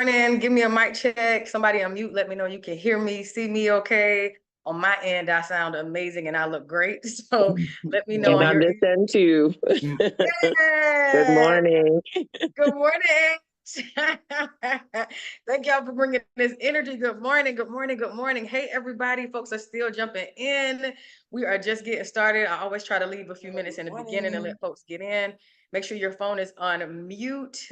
Give me a mic check. Somebody unmute. Let me know you can hear me, see me okay. On my end, I sound amazing and I look great. So let me know And on I your end. listen too. Good Yeah. morning. Good morning. Thank y'all for bringing this energy. Good morning. Good morning. Good morning. Hey, everybody. Folks are still jumping in. We are just getting started. I always try to leave a few minutes in the beginning and let folks get in. Make sure your phone is on mute.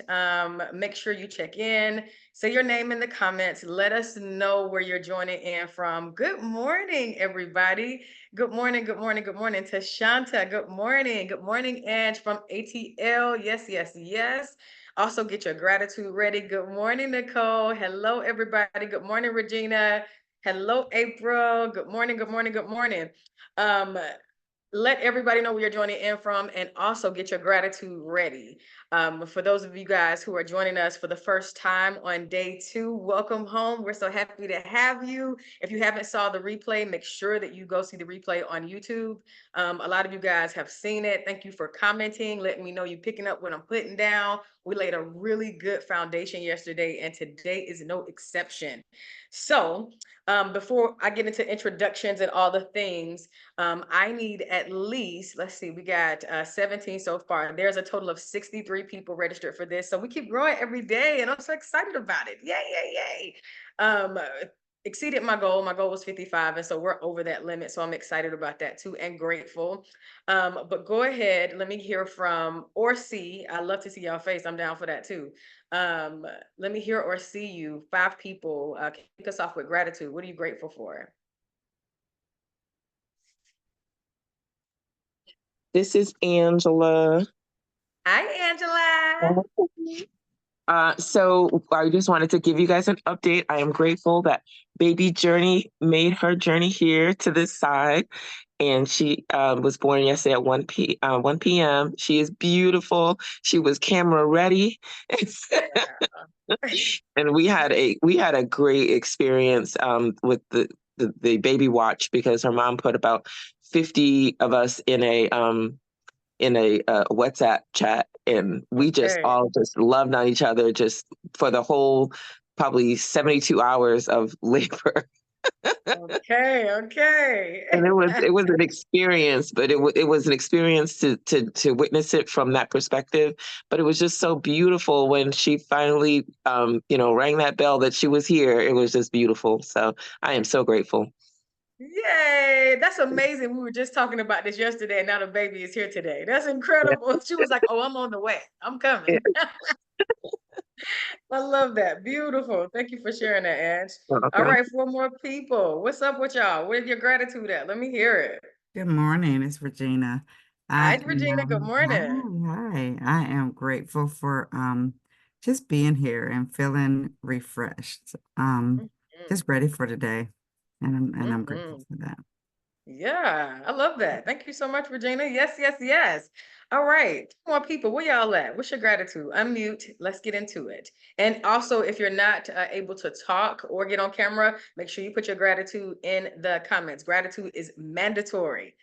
Make sure you check in. Say your name in the comments. Let us know where you're joining in from. Good morning, everybody. Good morning. Good morning. Good morning to Shanta. Good morning. Good morning, Ange from ATL. Yes, yes, yes. Also, get your gratitude ready. Good morning, Nicole. Hello, everybody. Good morning, Regina. Hello, April. Good morning. Good morning. Good morning. Let everybody know where you're joining in from, and also get your gratitude ready. For those of you guys who are joining us for the first time on day 2, welcome home. We're so happy to have you. If you haven't saw the replay, make sure that you go see the replay on YouTube. A lot of you guys have seen it. Thank you for commenting, letting me know you picking up what I'm putting down. We laid a really good foundation yesterday, and today is no exception. So before I get into introductions and all the things, I need at least, let's see, we got 17 so far. There's a total of 63 people registered for this. So we keep growing every day, and I'm so excited about it. Yay, yay, yay. Exceeded my goal. My goal was 55, and so we're over that limit. So I'm excited about that too, and grateful. But go ahead. Let me hear from or see. I love to see y'all face. I'm down for that too. Let me hear or see you. 5 people. Kick us off with gratitude. What are you grateful for? This is Angela. Hi, Angela. So I just wanted to give you guys an update. I am grateful that baby Journey made her journey here to this side. And she was born yesterday at 1 p.m. She is beautiful. She was camera ready. And we had a great experience with the baby watch, because her mom put about 50 of us in a WhatsApp chat, and we just all just loved on each other just for the whole probably 72 hours of labor. Okay. And it was an experience, but it was an experience to witness it from that perspective. But it was just so beautiful when she finally rang that bell that she was here. It was just beautiful. So I am so grateful. Yay, that's amazing. We were just talking about this yesterday, and now the baby is here today. That's incredible. She was like, "Oh, I'm on the way. I'm coming." I love that. Beautiful. Thank you for sharing that, Ange. All right, 4 more people. What's up with y'all? Where's your gratitude at? Let me hear it. Good morning, it's Regina. Hi, Regina. Good morning. Hi. I am grateful for just being here and feeling refreshed. Just ready for today. And I'm grateful for that. Yeah, I love that. Thank you so much, Regina. Yes, yes, yes. All right, 2 more people. Where y'all at? What's your gratitude? Unmute. Let's get into it. And also, if you're not able to talk or get on camera, make sure you put your gratitude in the comments. Gratitude is mandatory.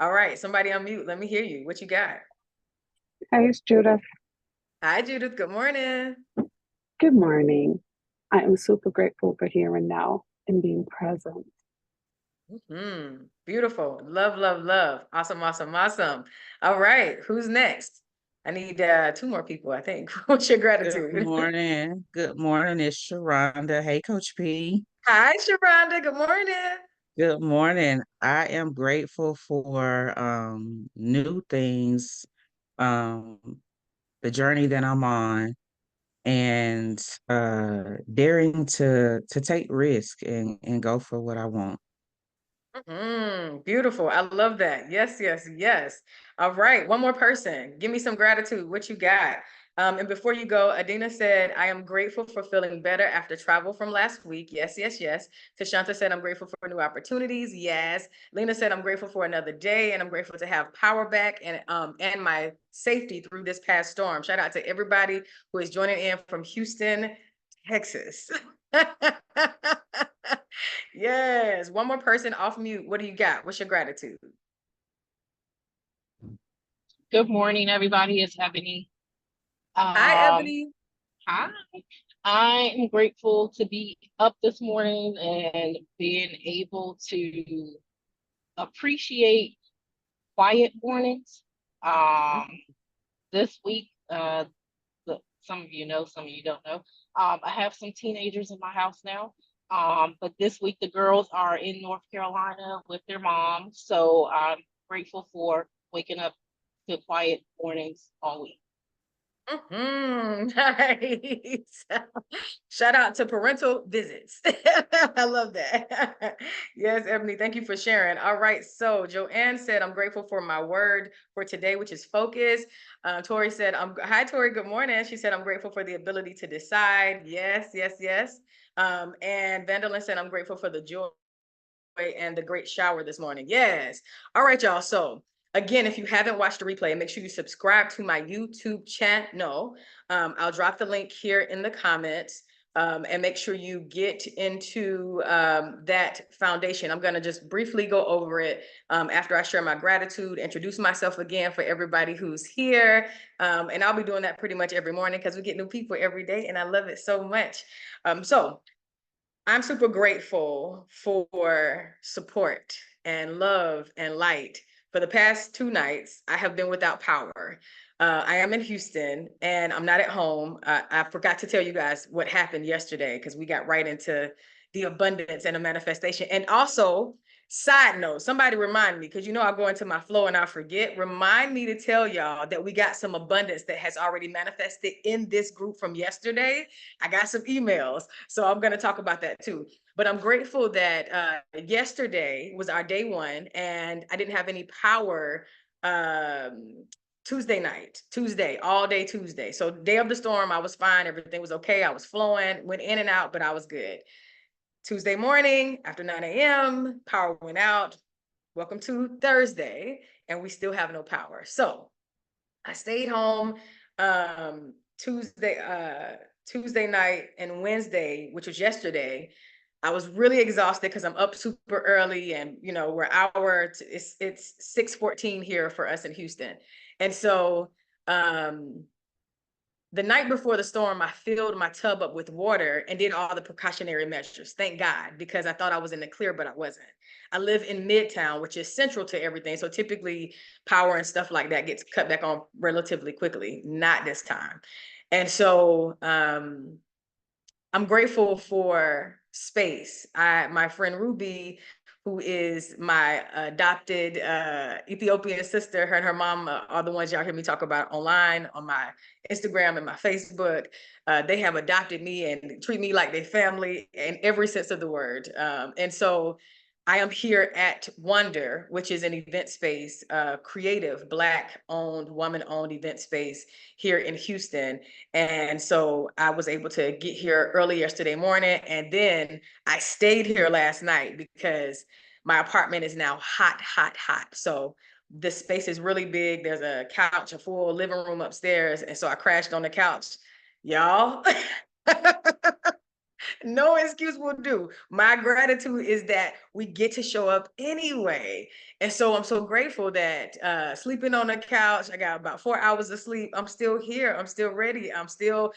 All right, somebody unmute. Let me hear you. What you got? Hi, it's Judith. Hi, Judith. Good morning. Good morning. I am super grateful for here and now and being present. Beautiful. Love, love, love. Awesome, awesome, awesome. All right, who's next? I need 2 more people, I think. What's your gratitude? Good morning. Good morning. It's Sharonda. Hey, Coach P. Hi, Sharonda. Good morning. Good morning. I am grateful for new things, um, the journey that I'm on, and daring to take risk and go for what I want. Beautiful. I love that. Yes, yes, yes. All right. 1 more person. Give me some gratitude. What you got? And before you go, Adina said, I am grateful for feeling better after travel from last week. Yes, yes, yes. Tashanta said, I'm grateful for new opportunities. Yes. Lena said, I'm grateful for another day, and I'm grateful to have power back and my safety through this past storm. Shout out to everybody who is joining in from Houston, Texas. Yes. 1 more person off mute. What do you got? What's your gratitude? Good morning, everybody. It's Ebony. Hi, Ebony. Hi. I am grateful to be up this morning and being able to appreciate quiet mornings. Um, this week, some of you know, some of you don't know. I have some teenagers in my house now. But this week the girls are in North Carolina with their mom, so I'm grateful for waking up to quiet mornings all week. Nice. Shout out to parental visits. I love that. Yes, Ebony, thank you for sharing. All right, so Joanne said, I'm grateful for my word for today, which is focus. Tori said, hi, Tori, good morning. She said, I'm grateful for the ability to decide. Yes, yes, yes. And Vandalyn said, I'm grateful for the joy and the great shower this morning. Yes. All right, y'all. So again, if you haven't watched the replay, make sure you subscribe to my YouTube channel. I'll drop the link here in the comments. And make sure you get into that foundation. I'm going to just briefly go over it after I share my gratitude, introduce myself again for everybody who's here. And I'll be doing that pretty much every morning because we get new people every day and I love it so much. So I'm super grateful for support and love and light. For the past 2 nights, I have been without power. I am in Houston and I'm not at home. I forgot to tell you guys what happened yesterday because we got right into the abundance and the manifestation. And also, side note, somebody remind me, because you know I'll go into my flow and I'll forget. Remind me to tell y'all that we got some abundance that has already manifested in this group from yesterday. I got some emails, so I'm going to talk about that too. But I'm grateful that yesterday was our day one and I didn't have any power Tuesday, all day Tuesday. So day of the storm, I was fine. Everything was okay. I was flowing, went in and out, but I was good. Tuesday morning after 9 a.m., power went out. Welcome to Thursday, and we still have no power. So I stayed home Tuesday night and Wednesday, which was yesterday. I was really exhausted because I'm up super early, and you know it's 6:14 here for us in Houston, and so the night before the storm, I filled my tub up with water and did all the precautionary measures. Thank God, because I thought I was in the clear, but I wasn't. I live in Midtown, which is central to everything. So typically power and stuff like that gets cut back on relatively quickly, not this time. And so I'm grateful for space. My friend Ruby, who is my adopted Ethiopian sister, her and her mom are the ones y'all hear me talk about online on my Instagram and my Facebook. They have adopted me and treat me like their family in every sense of the word. And so I am here at Wonder, which is an event space, creative, Black-owned, woman-owned event space here in Houston. And so I was able to get here early yesterday morning. And then I stayed here last night because my apartment is now hot, hot, hot. So the space is really big. There's a couch, a full living room upstairs. And so I crashed on the couch. Y'all, no excuse will do. My gratitude is that we get to show up anyway. And so I'm so grateful that sleeping on the couch, I got about 4 hours of sleep. I'm still here. I'm still ready. I'm still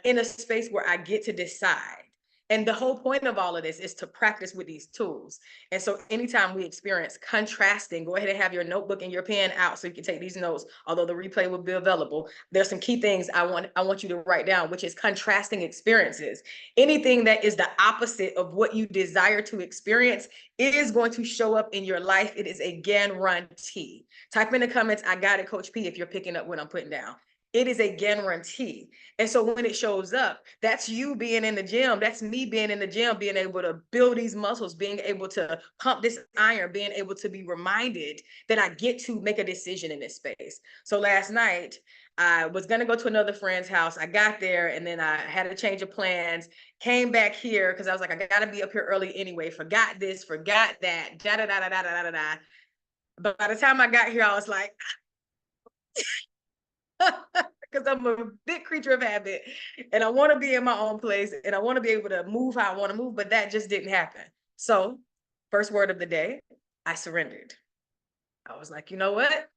in a space where I get to decide. And the whole point of all of this is to practice with these tools. And so anytime we experience contrasting, go ahead and have your notebook and your pen out so you can take these notes, although the replay will be available. There's some key things I want you to write down, which is contrasting experiences. Anything that is the opposite of what you desire to experience is going to show up in your life. It is a guarantee. Type in the comments, I got it, Coach P, if you're picking up what I'm putting down. It is a guarantee. And so when it shows up, that's you being in the gym. That's me being in the gym, being able to build these muscles, being able to pump this iron, being able to be reminded that I get to make a decision in this space. So last night, I was going to go to another friend's house. I got there and then I had a change of plans, came back here because I was like, I got to be up here early anyway. Forgot this, forgot that, da da da da da da da da. But by the time I got here, I was like, because I'm a big creature of habit and I want to be in my own place and I want to be able to move how I want to move, but that just didn't happen. So, first word of the day, I surrendered. I was like, you know what?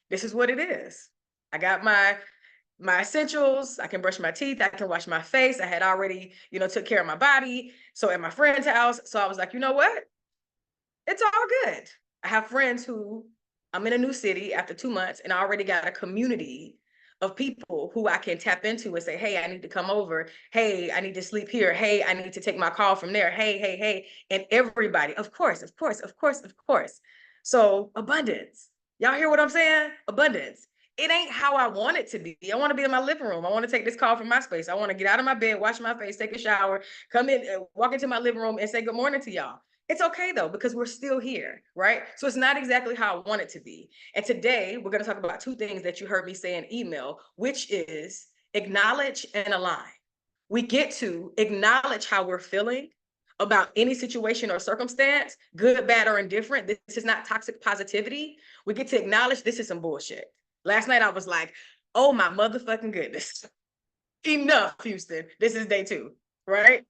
This is what it is. I got my my essentials. I can brush my teeth. I can wash my face. I had already, took care of my body. So at my friend's house. So I was like, you know what? It's all good. I have friends who I'm in a new city after 2 months and I already got a community of people who I can tap into and say, hey, I need to come over. Hey, I need to sleep here. Hey, I need to take my call from there. Hey, hey, hey. And everybody, of course. So abundance. Y'all hear what I'm saying? Abundance. It ain't how I want it to be. I want to be in my living room. I want to take this call from my space. I want to get out of my bed, wash my face, take a shower, come in, walk into my living room and say good morning to y'all. It's okay though, because we're still here, right? So it's not exactly how I want it to be. And today we're going to talk about two things that you heard me say in email, which is acknowledge and align. We get to acknowledge how we're feeling about any situation or circumstance, good, bad, or indifferent. This is not toxic positivity. We get to acknowledge this is some bullshit. Last night I was like, oh my motherfucking goodness. Enough, Houston. This is day 2, right?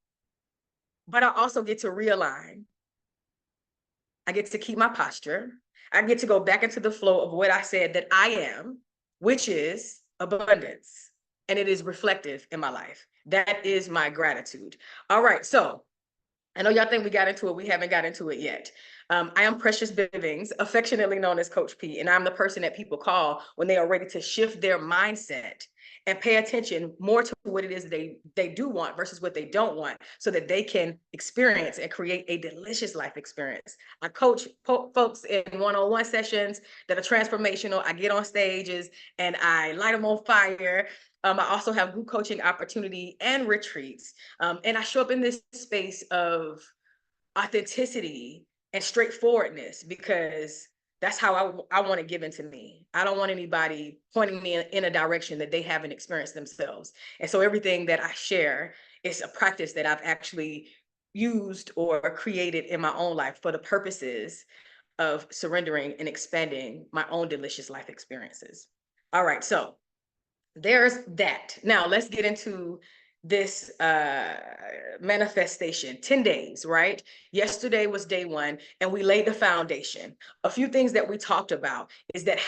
But I also get to realign. I get to keep my posture. I get to go back into the flow of what I said that I am, which is abundance. And it is reflective in my life. That is my gratitude. All right. So I know y'all think we got into it. We haven't got into it yet. I am Precious Bivings, affectionately known as Coach P, and I'm the person that people call when they are ready to shift their mindset and pay attention more to what it is they do want versus what they don't want, so that they can experience and create a delicious life experience. I coach folks in one-on-one sessions that are transformational. I get on stages and I light them on fire. I also have group coaching opportunity and retreats. And I show up in this space of authenticity and straightforwardness because that's how I want to give into me. I don't want anybody pointing me in a direction that they haven't experienced themselves. And so everything that I share is a practice that I've actually used or created in my own life for the purposes of surrendering and expanding my own delicious life experiences. All right, so there's that. Now let's get into this manifestation. 10 days, right? Yesterday was day 1 and we laid the foundation. A few things that we talked about is that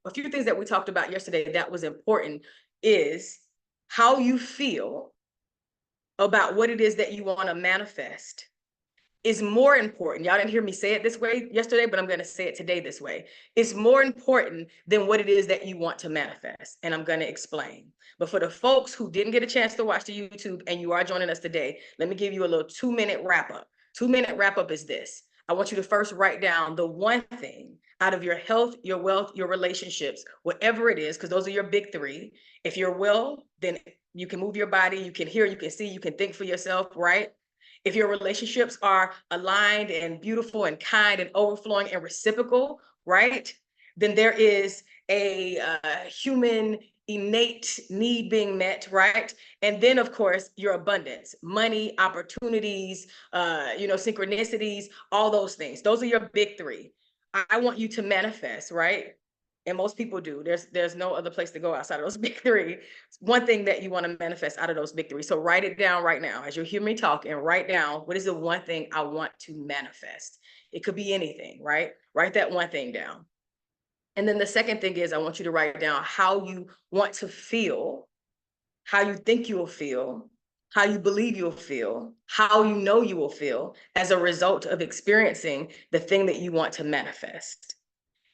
a few things that we talked about yesterday that was important is how you feel about what it is that you want to manifest is more important. Y'all didn't hear me say it this way yesterday, but I'm going to say it today this way. It's more important than what it is that you want to manifest. And I'm going to explain. But for the folks who didn't get a chance to watch the YouTube and you are joining us today, let me give you a little 2-minute wrap up. 2-minute wrap up is this. I want you to first write down the one thing out of your health, your wealth, your relationships, whatever it is, because those are your big 3. If you're well, then you can move your body, you can hear, you can see, you can think for yourself, right? If your relationships are aligned and beautiful and kind and overflowing and reciprocal, right? Then there is a human innate need being met, right? And then of course, your abundance, money, opportunities, synchronicities, all those things. Those are your big 3. I want you to manifest, right? And most people do. There's no other place to go outside of those big 3. One thing that you want to manifest out of those big 3. So write it down right now as you hear me talk, and write down what is the one thing I want to manifest. It could be anything, right? Write that one thing down. And then the second thing is I want you to write down how you want to feel, how you think you will feel, how you believe you'll feel, how you know you will feel as a result of experiencing the thing that you want to manifest.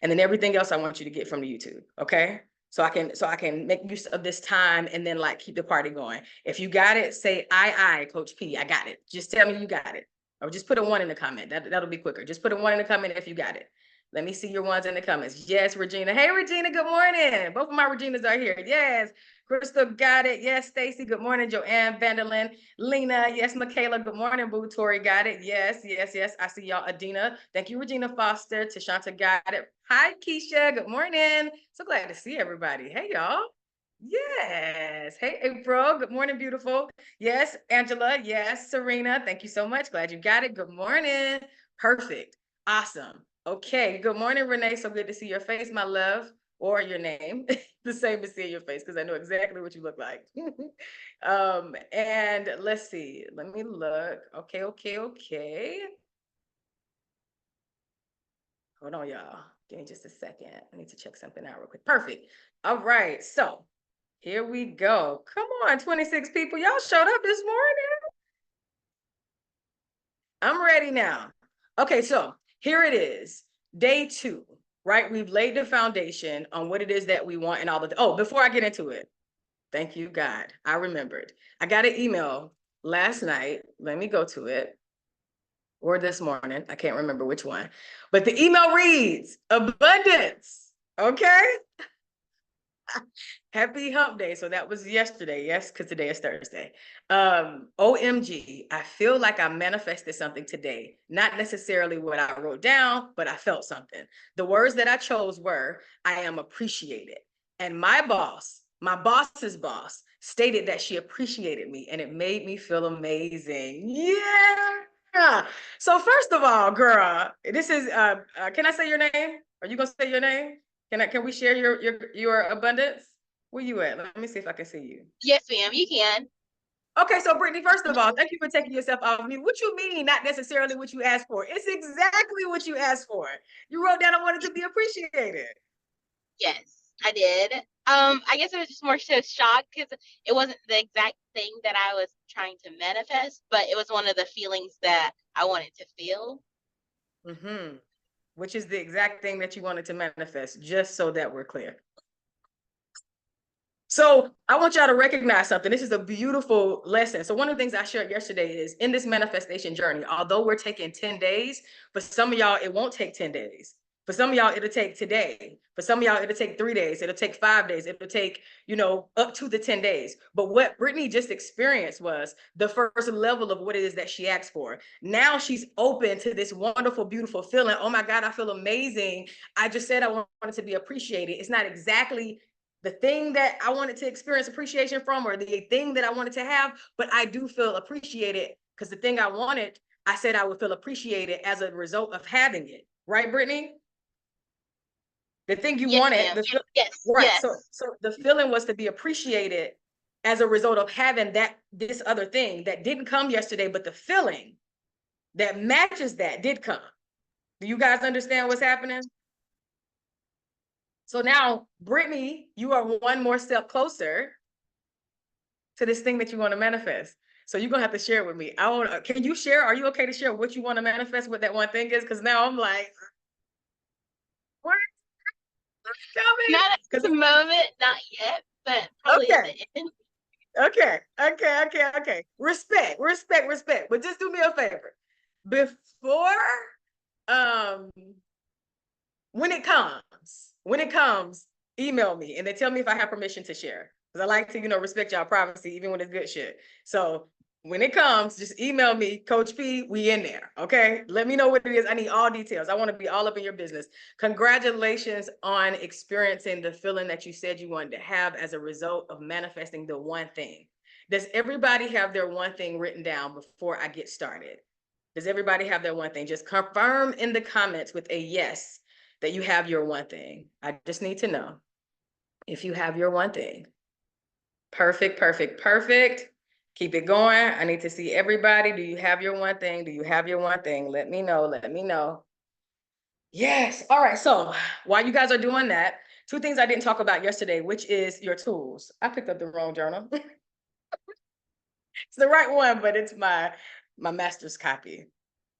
And then everything else I want you to get from the YouTube, okay? So I can make use of this time and then like keep the party going. If you got it, say I, Coach P, I got it. Just tell me you got it. Or just put a 1 in the comment. That'll be quicker. Just put a 1 in the comment if you got it. Let me see your ones in the comments. Yes, Regina. Hey, Regina, good morning. Both of my Reginas are here. Yes. Crystal got it. Yes, Stacy. Good morning. Joanne Vanderlyn. Lena. Yes, Michaela. Good morning, Boo. Tori got it. Yes, yes, yes. I see y'all. Adina. Thank you, Regina Foster. Tashanta got it. Hi, Keisha. Good morning. So glad to see everybody. Hey, y'all. Yes. Hey, April. Good morning, beautiful. Yes, Angela. Yes, Serena. Thank you so much. Glad you got it. Good morning. Perfect. Awesome. Okay. Good morning, Renee. So good to see your face, my love, or your name. The same as seeing your face because I know exactly what you look like. And let's see. Let me look. Okay. Hold on, y'all. Give me just a second. I need to check something out real quick. Perfect. All right. So Here we go. Come on, 26 people. Y'all showed up this morning. I'm ready now. Okay, so here it is. Day 2, right? We've laid the foundation on what it is that we want and all of the, oh, before I get into it, thank you, God. I remembered. I got an email last night. Let me go to it. Or this morning. I can't remember which one. But the email reads, abundance. Okay? Happy hump day. So that was yesterday. Yes, because today is Thursday. OMG, I feel like I manifested something today. Not necessarily what I wrote down, but I felt something. The words that I chose were, I am appreciated. And my boss's boss, stated that she appreciated me and it made me feel amazing. Yeah. So first of all, girl, this is, can I say your name? Are you gonna say your name? Can we share your abundance? Where you at? Let me see if I can see you. Yes, ma'am, you can. Okay, so Brittany, first of all, thank you for taking yourself off mute. What you mean, not necessarily what you asked for? It's exactly what you asked for. You wrote down, I wanted to be appreciated. Yes, I did. I guess I was just more so shocked because it wasn't the exact thing that I was trying to manifest, but it was one of the feelings that I wanted to feel. Mm-hmm. Which is the exact thing that you wanted to manifest, just so that we're clear. So I want y'all to recognize something. This is a beautiful lesson. So one of the things I shared yesterday is in this manifestation journey, although we're taking 10 days, for some of y'all, it won't take 10 days. For some of y'all, it'll take today. For some of y'all, it'll take 3 days. It'll take 5 days. It'll take, up to the 10 days. But what Brittany just experienced was the first level of what it is that she asked for. Now she's open to this wonderful, beautiful feeling. Oh my God, I feel amazing. I just said I wanted to be appreciated. It's not exactly the thing that I wanted to experience appreciation from or the thing that I wanted to have, but I do feel appreciated because the thing I wanted, I said I would feel appreciated as a result of having it. Right, Brittany? The thing you Yes, wanted, ma'am. Yes, right. yes. So the feeling was to be appreciated as a result of having this other thing that didn't come yesterday, but the feeling that matches that did come. Do you guys understand what's happening? So now, Brittany, you are one more step closer to this thing that you want to manifest. So you're gonna have to share it with me. Can you share? Are you okay to share what you want to manifest, what that one thing is? Because now I'm like, what's coming? Not at the moment, not yet, but probably at the end. Okay. Respect. But just do me a favor. Before, when it comes, email me and then tell me if I have permission to share. Because I like to, respect y'all privacy, even when it's good shit. So when it comes, just email me, Coach P, we in there, okay? Let me know what it is. I need all details. I want to be all up in your business. Congratulations on experiencing the feeling that you said you wanted to have as a result of manifesting the one thing. Does everybody have their one thing written down before I get started? Does everybody have their one thing? Just confirm in the comments with a yes that you have your one thing. I just need to know if you have your one thing. Perfect. Keep it going. I need to see everybody. Do you have your one thing? Let me know. Yes. All right. So while you guys are doing that, 2 things I didn't talk about yesterday, which is your tools. I picked up the wrong journal. It's the right one, but it's my master's copy.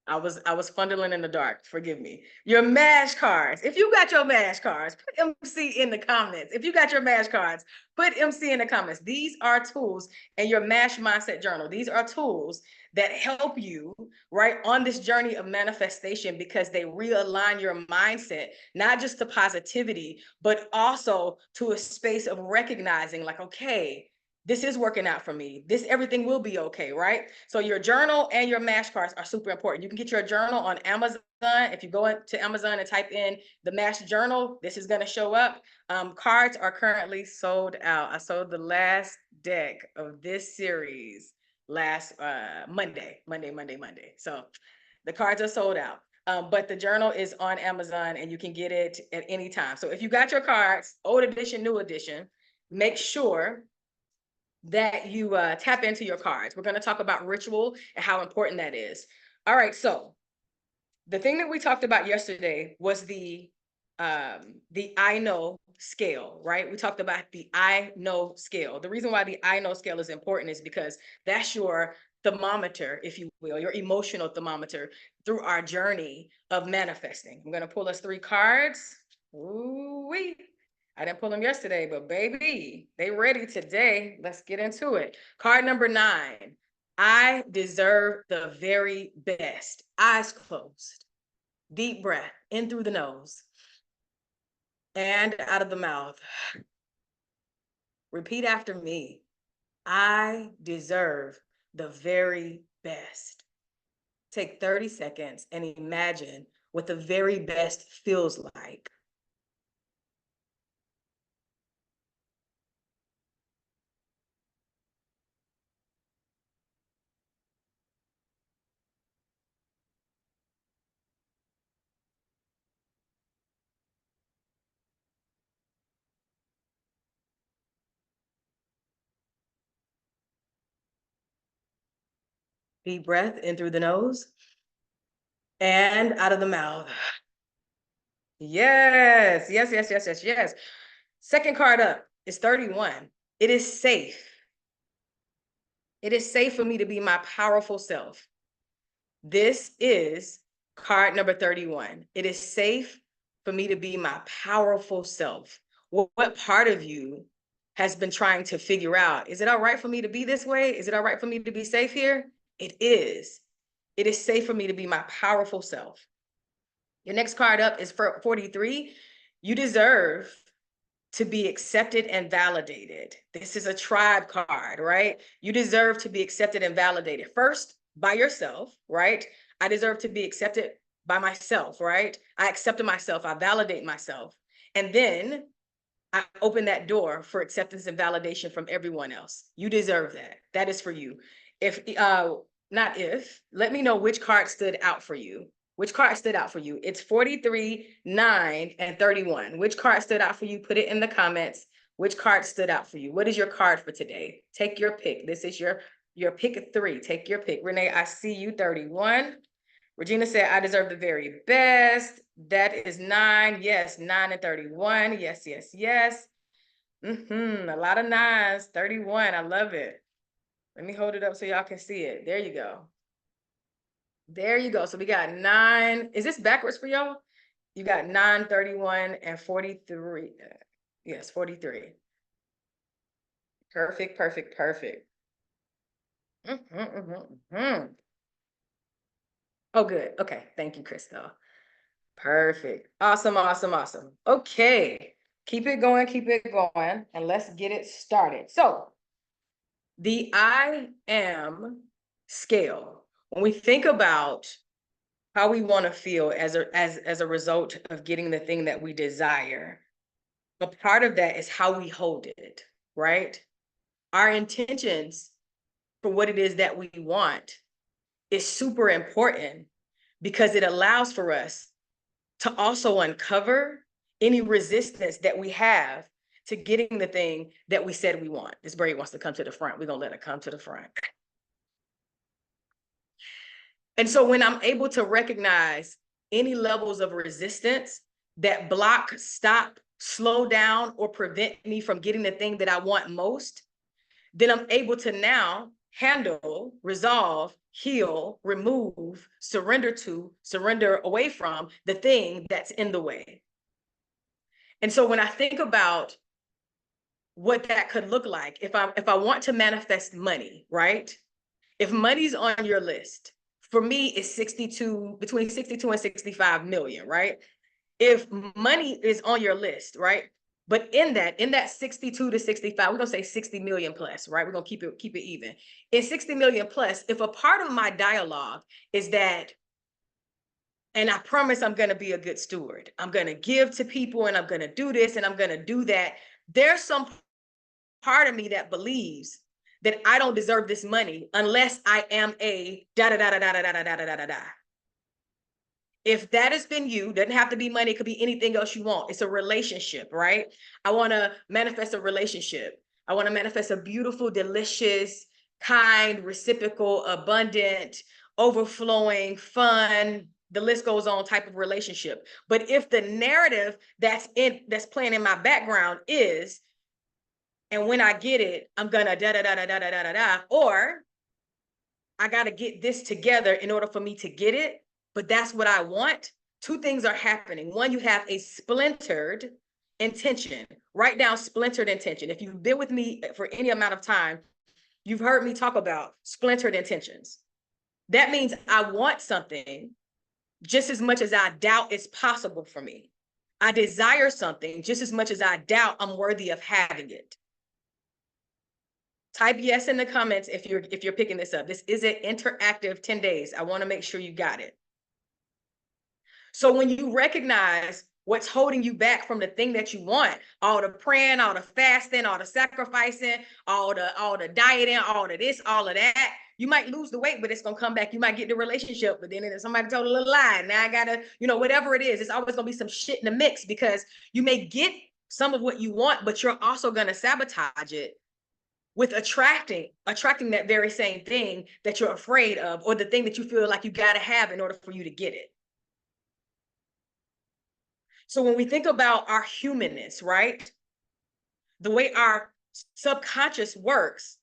I was fondling in the dark. Forgive me. Your MASH cards. If you got your MASH cards, put MC in the comments. If you got your MASH cards, put MC in the comments. These are tools, and your MASH mindset journal. These are tools that help you right on this journey of manifestation because they realign your mindset, not just to positivity, but also to a space of recognizing like, okay, this is working out for me. Everything will be okay, right? So your journal and your MASH cards are super important. You can get your journal on Amazon. If you go into Amazon and type in the MASH journal, this is going to show up. Cards are currently sold out. I sold the last deck of this series last Monday. So the cards are sold out. But the journal is on Amazon and you can get it at any time. So if you got your cards, old edition, new edition, make sure that you tap into your cards. We're going to talk about ritual and how important that is. All right, so the thing that we talked about yesterday was the the I know scale, right? We talked about the I know scale. The reason why the I know scale is important is because that's your thermometer, if you will, your emotional thermometer through our journey of manifesting. I'm going to pull us 3 cards. Ooh-wee. I didn't pull them yesterday, but baby, they ready today. Let's get into it. Card number 9. I deserve the very best. Eyes closed. Deep breath in through the nose and out of the mouth. Repeat after me. I deserve the very best. Take 30 seconds and imagine what the very best feels like. Deep breath in through the nose and out of the mouth. Yes, yes, yes, yes, yes, yes. Second card up is 31. It is safe. It is safe for me to be my powerful self. This is card number 31. It is safe for me to be my powerful self. What part of you has been trying to figure out, is it all right for me to be this way? Is it all right for me to be safe here? It is. It is safe for me to be my powerful self. Your next card up is for 43. You deserve to be accepted and validated. This is a tribe card, right? You deserve to be accepted and validated. First, by yourself, right? I deserve to be accepted by myself, right? I accepted myself, I validate myself. And then I open that door for acceptance and validation from everyone else. You deserve that. That is for you. Let me know which card stood out for you. Which card stood out for you? It's 43, 9, and 31. Which card stood out for you? Put it in the comments. Which card stood out for you? What is your card for today? Take your pick. This is your pick 3. Take your pick. Renee, I see you, 31. Regina said, I deserve the very best. That is 9. Yes, 9 and 31. Yes, yes, yes. A lot of 9s, 31. I love it. Let me hold it up so y'all can see it. There you go. There you go. So we got 9. Is this backwards for y'all? You got 9, 31, and 43. Yes, 43. Perfect, perfect, perfect. Oh, good. Okay. Thank you, Crystal. Perfect. Awesome, awesome, awesome. Okay. Keep it going, and let's get it started. So the I am scale. When we think about how we want to feel as a result of getting the thing that we desire, a part of that is how we hold it, right? Our intentions for what it is that we want is super important because it allows for us to also uncover any resistance that we have to getting the thing that we said we want. This braid wants to come to the front. We're going to let it come to the front. And so when I'm able to recognize any levels of resistance that block, stop, slow down, or prevent me from getting the thing that I want most, then I'm able to now handle, resolve, heal, remove, surrender away from the thing that's in the way. And so when I think about what that could look like, if I want to manifest money, right? If money's on your list, for me, it's between 62 and 65 million, right? If money is on your list, right? But in that 62 to 65, we're gonna say 60 million plus, right? We're gonna keep it even. In 60 million plus, if a part of my dialogue is that, and I promise I'm gonna be a good steward, I'm gonna give to people and I'm gonna do this and I'm gonna do that, there's some part of me that believes that I don't deserve this money unless I am a da da da da da da da da da da da da. If that has been you, doesn't have to be money, it could be anything else you want. It's a relationship, right? I want to manifest a relationship. I want to manifest a beautiful, delicious, kind, reciprocal, abundant, overflowing, fun, the list goes on type of relationship. But if the narrative that's playing in my background is, and when I get it, I'm gonna da da da da da da da da, or I gotta get this together in order for me to get it, but that's what I want. Two things are happening. One, you have a splintered intention. Write down splintered intention. If you've been with me for any amount of time, you've heard me talk about splintered intentions. That means I want something just as much as I doubt it's possible for me. I desire something just as much as I doubt I'm worthy of having it. Type yes in the comments if you're picking this up. This is an interactive 10 days. I want to make sure you got it. So when you recognize what's holding you back from the thing that you want, all the praying, all the fasting, all the sacrificing, all the dieting, all of this, all of that, you might lose the weight, but it's gonna come back. You might get the relationship, but then somebody told a little lie. Now I gotta, whatever it is, it's always gonna be some shit in the mix, because you may get some of what you want, but you're also gonna sabotage it with attracting that very same thing that you're afraid of, or the thing that you feel like you gotta have in order for you to get it. So when we think about our humanness, right? The way our subconscious works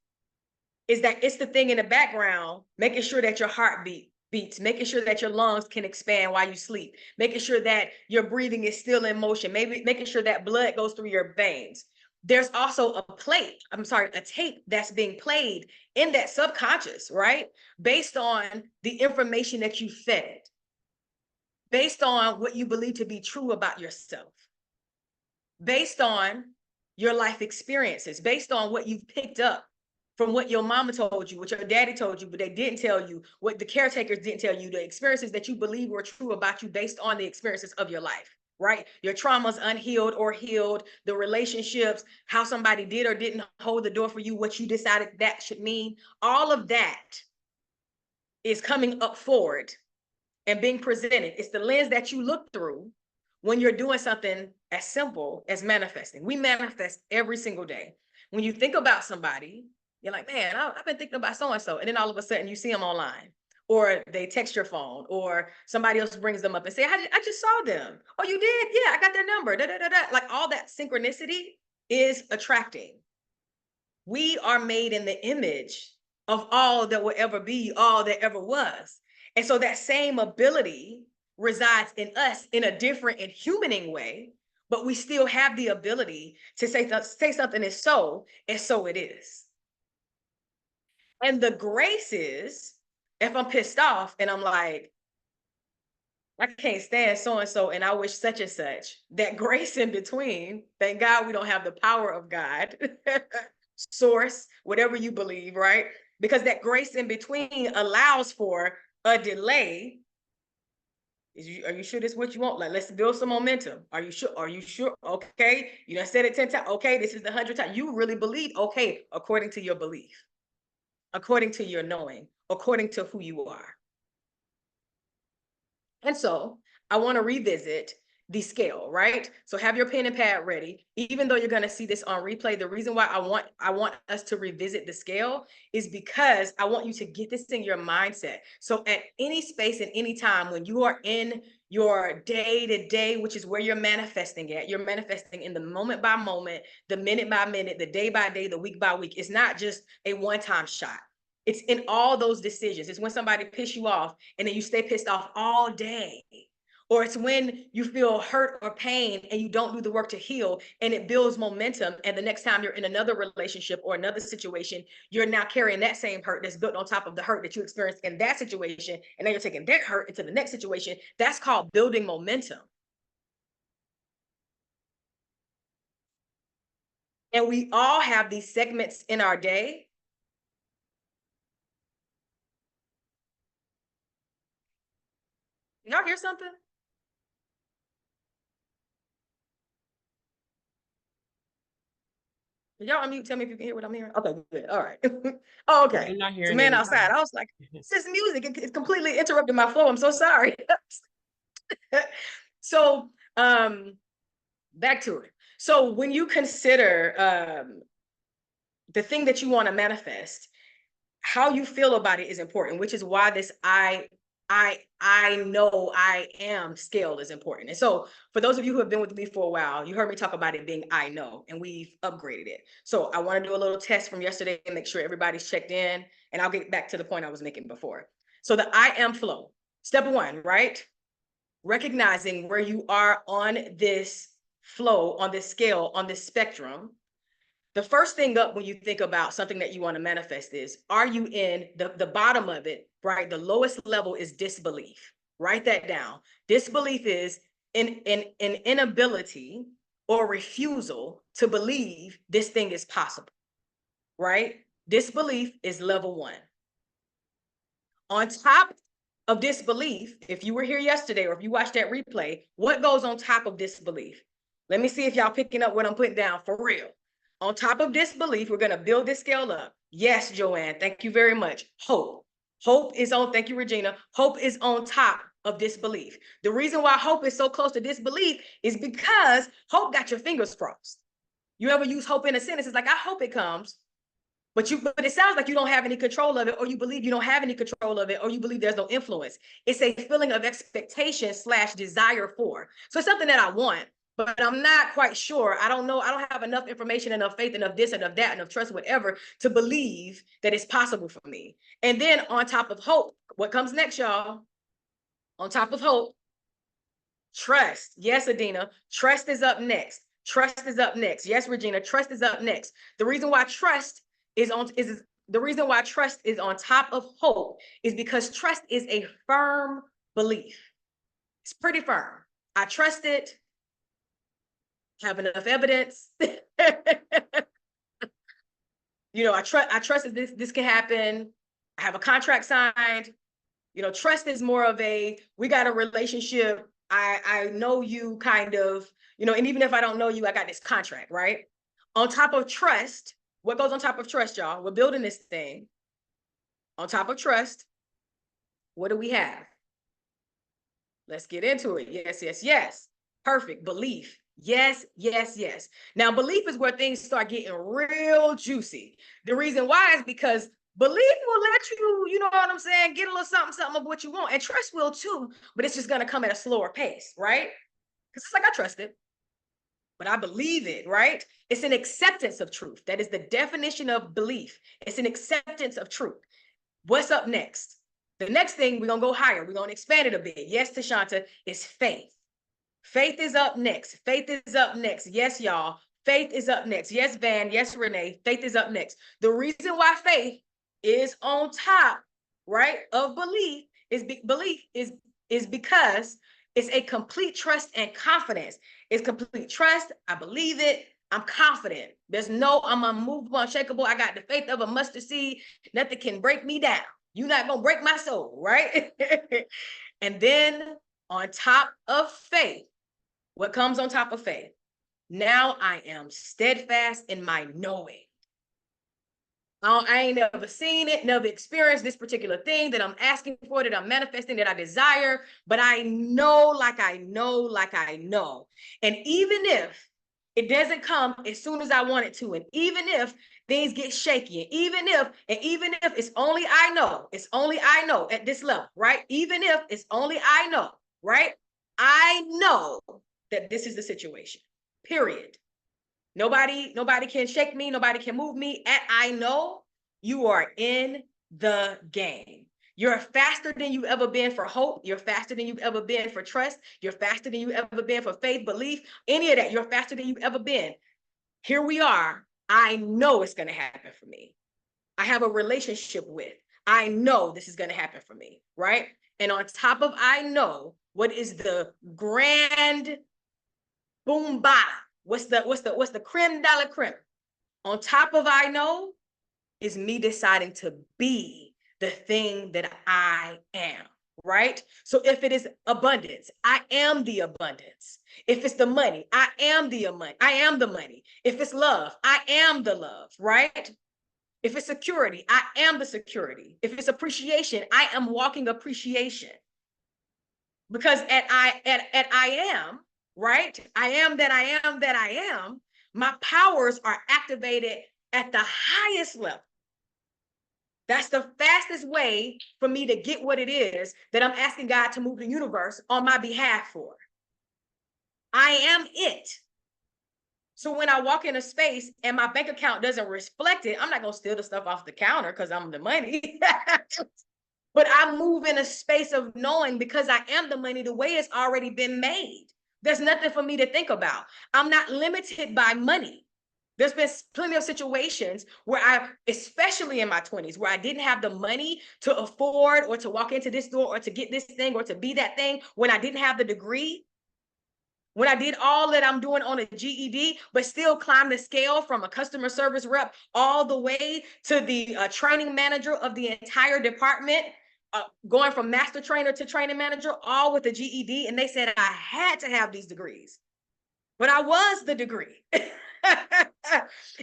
is that it's the thing in the background, making sure that your heart beats, making sure that your lungs can expand while you sleep, making sure that your breathing is still in motion, maybe making sure that blood goes through your veins. There's also a tape that's being played in that subconscious, right? Based on the information that you fed, based on what you believe to be true about yourself, based on your life experiences, based on what you've picked up from what your mama told you, what your daddy told you, but they didn't tell you, what the caretakers didn't tell you, the experiences that you believe were true about you based on the experiences of your life, right? Your traumas, unhealed or healed, the relationships, how somebody did or didn't hold the door for you, what you decided that should mean. All of that is coming up forward and being presented. It's the lens that you look through when you're doing something as simple as manifesting. We manifest every single day. When you think about somebody, you're like, man, I've been thinking about so-and-so. And then all of a sudden you see them online, or they text your phone, or somebody else brings them up and say, I just saw them. Oh, you did? Yeah, I got their number. Da, da, da, da. Like, all that synchronicity is attracting. We are made in the image of all that will ever be, all that ever was. And so that same ability resides in us in a different and humaning way, but we still have the ability to say something is so, and so it is. And the grace is, if I'm pissed off and I'm like, I can't stand so-and-so and I wish such and such, that grace in between, thank God we don't have the power of God, source, whatever you believe, right? Because that grace in between allows for a delay. Are you sure this is what you want? Like, let's build some momentum. Are you sure? Are you sure? Okay. You done said it 10 times. Okay, this is the 100th time. You really believe? Okay, according to your belief, according to your knowing, according to who you are. And so I want to revisit the scale, right? So have your pen and pad ready. Even though you're going to see this on replay, the reason why I want us to revisit the scale is because I want you to get this in your mindset. So at any space and any time when you are in your day to day, which is where you're manifesting at, you're manifesting in the moment by moment, the minute by minute, the day by day, the week by week. It's not just a one-time shot. It's in all those decisions. It's when somebody pisses you off and then you stay pissed off all day. Or it's when you feel hurt or pain and you don't do the work to heal, and it builds momentum. And the next time you're in another relationship or another situation, you're now carrying that same hurt that's built on top of the hurt that you experienced in that situation. And then you're taking that hurt into the next situation. That's called building momentum. And we all have these segments in our day. Y'all hear something? Y'all unmute, tell me if you can hear what I'm hearing. Okay, good. All right. Oh, okay. I'm not It's a hearing man anything. outside. I was like, it's this music. It's completely interrupted my flow. I'm so sorry. So back to it. So when you consider the thing that you want to manifest, how you feel about it is important, which is why this I I know I am scale is important. And so for those of you who have been with me for a while, you heard me talk about it being I know, and we've upgraded it. So I want to do a little test from yesterday and make sure everybody's checked in, and I'll get back to the point I was making before. So the I am flow. Step one, right? Recognizing where you are on this flow, on this scale, on this spectrum. The first thing up when you think about something that you want to manifest is, are you in the bottom of it, right? The lowest level is disbelief. Write that down. Disbelief is an inability or refusal to believe this thing is possible, right? Disbelief is level one. On top of disbelief, if you were here yesterday or if you watched that replay, what goes on top of disbelief? Let me see if y'all picking up what I'm putting down for real. On top of disbelief, we're going to build this scale up. Yes, Joanne, thank you very much. Hope. Hope is on, thank you, Regina. Hope is on top of disbelief. The reason why hope is so close to disbelief is because hope got your fingers crossed. You ever use hope in a sentence? It's like, I hope it comes. But it sounds like you don't have any control of it, or you believe you don't have any control of it, or you believe there's no influence. It's a feeling of expectation / desire for. So it's something that I want, but I'm not quite sure. I don't know. I don't have enough information, enough faith, enough this, enough that, enough trust, whatever, to believe that it's possible for me. And then on top of hope, what comes next, y'all? On top of hope, trust. Yes, Adina, trust is up next. Trust is up next. Yes, Regina, trust is up next. The reason why trust is on top of hope is because trust is a firm belief. It's pretty firm. I trust it, have enough evidence. I trust that this can happen. I have a contract signed. Trust is more of a, we got a relationship. I know you kind of, and even if I don't know you, I got this contract, right? On top of trust, what goes on top of trust, y'all? We're building this thing. On top of trust, what do we have? Let's get into it. Yes, yes, yes. Perfect. Belief. Yes, yes, yes. Now, belief is where things start getting real juicy. The reason why is because belief will let you, you know what I'm saying, get a little something of what you want. And trust will too, but it's just going to come at a slower pace, right? Because it's like, I trust it, but I believe it, right? It's an acceptance of truth. That is the definition of belief. It's an acceptance of truth. What's up next? The next thing, we're going to go higher. We're going to expand it a bit. Yes, Tashanta, is faith. Faith is up next. Faith is up next. Yes, y'all. Faith is up next. Yes, Van. Yes, Renee. Faith is up next. The reason why faith is on top, right, of belief is because it's a complete trust and confidence. It's complete trust. I believe it. I'm confident. I'm unmovable, unshakable. I got the faith of a mustard seed. Nothing can break me down. You're not going to break my soul, right? And then on top of faith, what comes on top of faith? Now I am steadfast in my knowing. I ain't never seen it, never experienced this particular thing that I'm asking for, that I'm manifesting, that I desire, but I know like I know, like I know. And even if it doesn't come as soon as I want it to, and even if things get shaky, and even if it's only I know at this level, right? Even if it's only I know, right? I know that this is the situation, period. Nobody can shake me. Nobody can move me. I know you are in the game. You're faster than you've ever been for hope. You're faster than you've ever been for trust. You're faster than you've ever been for faith, belief, any of that. You're faster than you've ever been. Here we are. I know it's going to happen for me. I have a relationship with. I know this is going to happen for me, right? And on top of I know, what is the grand boom bada? What's the creme de la creme? On top of I know is me deciding to be the thing that I am, right? So if it is abundance, I am the abundance. If it's the money, I am the money. I am the money. If it's love, I am the love, right? If it's security, I am the security. If it's appreciation, I am walking appreciation. Because at I am, right? I am that I am that I am. My powers are activated at the highest level. That's the fastest way for me to get what it is that I'm asking God to move the universe on my behalf for. I am it. So when I walk in a space and my bank account doesn't reflect it, I'm not going to steal the stuff off the counter because I'm the money. But I move in a space of knowing, because I am the money, the way it's already been made. There's nothing for me to think about. I'm not limited by money. There's been plenty of situations where especially in my 20s, where I didn't have the money to afford or to walk into this door or to get this thing or to be that thing, when I didn't have the degree, when I did all that I'm doing on a GED, but still climb the scale from a customer service rep all the way to the training manager of the entire department, going from master trainer to training manager, all with a GED. And they said I had to have these degrees, but I was the degree.